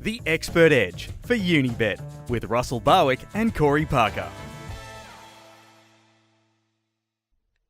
The Expert Edge for Unibet with Russell Barwick and Corey Parker.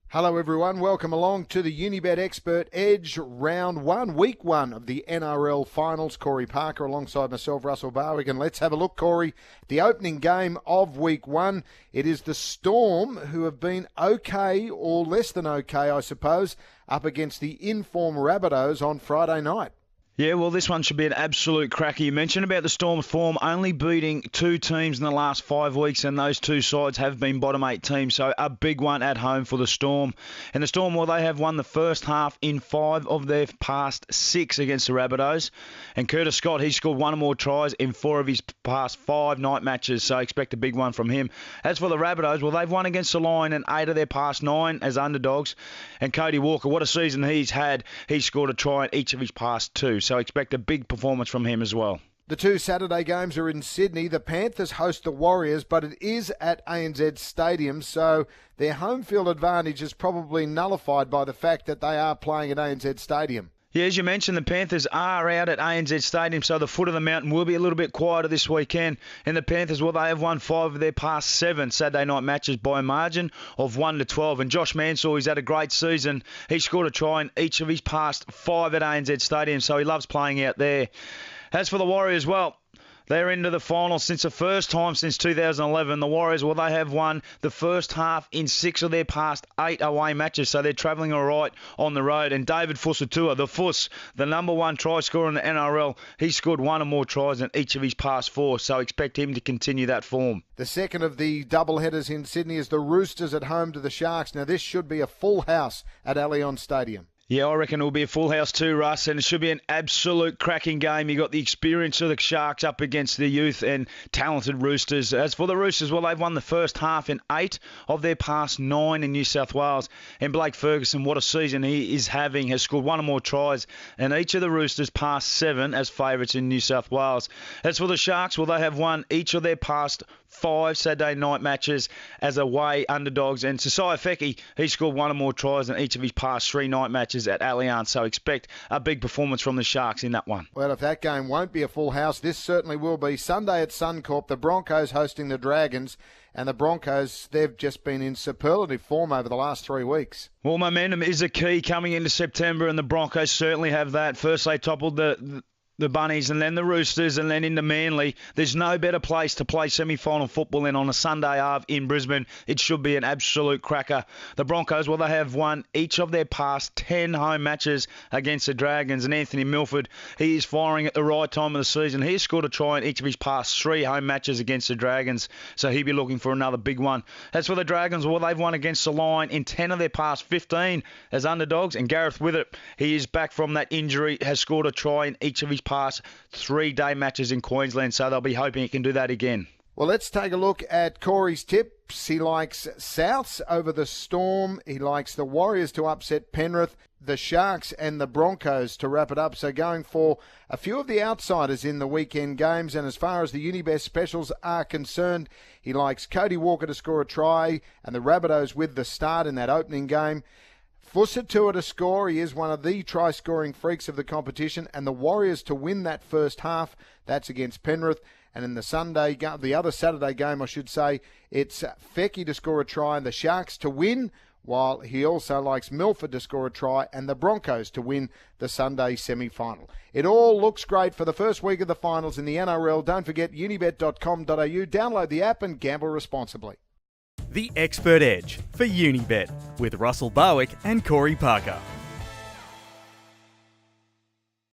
Hello everyone, welcome along to the Unibet Expert Edge Round 1, Week 1 of the NRL Finals. Corey Parker alongside myself, Russell Barwick, and let's have a look, Corey, the opening game of Week 1. It is the Storm, who have been okay, or less than okay, I suppose, up against the in-form Rabbitohs on Friday night. Yeah, well, this one should be an absolute cracker. You mentioned about the Storm's form only beating two teams in the last 5 weeks, and those two sides have been bottom 8 teams, so a big one at home for the Storm. And the Storm, well, they have won the first half in 5 of their past 6 against the Rabbitohs. And Curtis Scott, he scored 1 or more tries in 4 of his past 5 night matches, so expect a big one from him. As for the Rabbitohs, well, they've won against the Lion in 8 of their past 9 as underdogs. And Cody Walker, what a season he's had. He's scored a try in each of his past 2. So expect a big performance from him as well. The 2 Saturday games are in Sydney. The Panthers host the Warriors, but it is at ANZ Stadium, so their home field advantage is probably nullified by the fact that they are playing at ANZ Stadium. Yeah, as you mentioned, the Panthers are out at ANZ Stadium, so the foot of the mountain will be a little bit quieter this weekend. And the Panthers, well, they have won 5 of their past 7 Saturday night matches by a margin of 1-12. And Josh Mansour, he's had a great season. He scored a try in each of his past 5 at ANZ Stadium, so he loves playing out there. As for the Warriors, well, they're into the finals since the first time since 2011. The Warriors, well, they have won the first half in 6 of their past 8 away matches, so they're travelling all right on the road. And David Fusitu'a, the Fuss, the number 1 try scorer in the NRL, he scored 1 or more tries in each of his past 4, so expect him to continue that form. The second of the doubleheaders in Sydney is the Roosters at home to the Sharks. Now, this should be a full house at Allianz Stadium. Yeah, I reckon it will be a full house too, Russ, and it should be an absolute cracking game. You got the experience of the Sharks up against the youth and talented Roosters. As for the Roosters, well, they've won the first half in 8 of their past 9 in New South Wales. And Blake Ferguson, what a season he is having, has scored 1 or more tries in each of the Roosters' past 7 as favourites in New South Wales. As for the Sharks, well, they have won each of their past 5 Saturday night matches as away underdogs. And Sasai Feki, he scored 1 or more tries in each of his past 3 night matches at Allianz, so expect a big performance from the Sharks in that one. Well, if that game won't be a full house, this certainly will be. Sunday at Suncorp, the Broncos hosting the Dragons, and the Broncos, they've just been in superlative form over the last 3 weeks. Well, momentum is a key coming into September, and the Broncos certainly have that. First, they toppled the Bunnies and then the Roosters and then into Manly. There's no better place to play semi-final football than on a Sunday Ave in Brisbane. It should be an absolute cracker. The Broncos, well, they have won each of their past 10 home matches against the Dragons, and Anthony Milford, he is firing at the right time of the season. He has scored a try in each of his past 3 home matches against the Dragons, so he'll be looking for another big one. As for the Dragons, well, they've won against the Lion in 10 of their past 15 as underdogs, and Gareth Withett, he is back from that injury, has scored a try in each of his past 3-day matches in Queensland, so they'll be hoping he can do that again. Well, let's take a look at Corey's tips. He likes Souths over the Storm. He likes the Warriors to upset Penrith, the Sharks and the Broncos to wrap it up. So going for a few of the outsiders in the weekend games. And as far as the Unibet specials are concerned, he likes Cody Walker to score a try and the Rabbitohs with the start in that opening game. Fusitu'a to score. He is one of the try-scoring freaks of the competition. And the Warriors to win that first half. That's against Penrith. And in the other Saturday game, I should say, it's Feki to score a try and the Sharks to win, while he also likes Milford to score a try and the Broncos to win the Sunday semi-final. It all looks great for the first week of the finals in the NRL. Don't forget unibet.com.au. Download the app and gamble responsibly. The Expert Edge for Unibet with Russell Barwick and Corey Parker.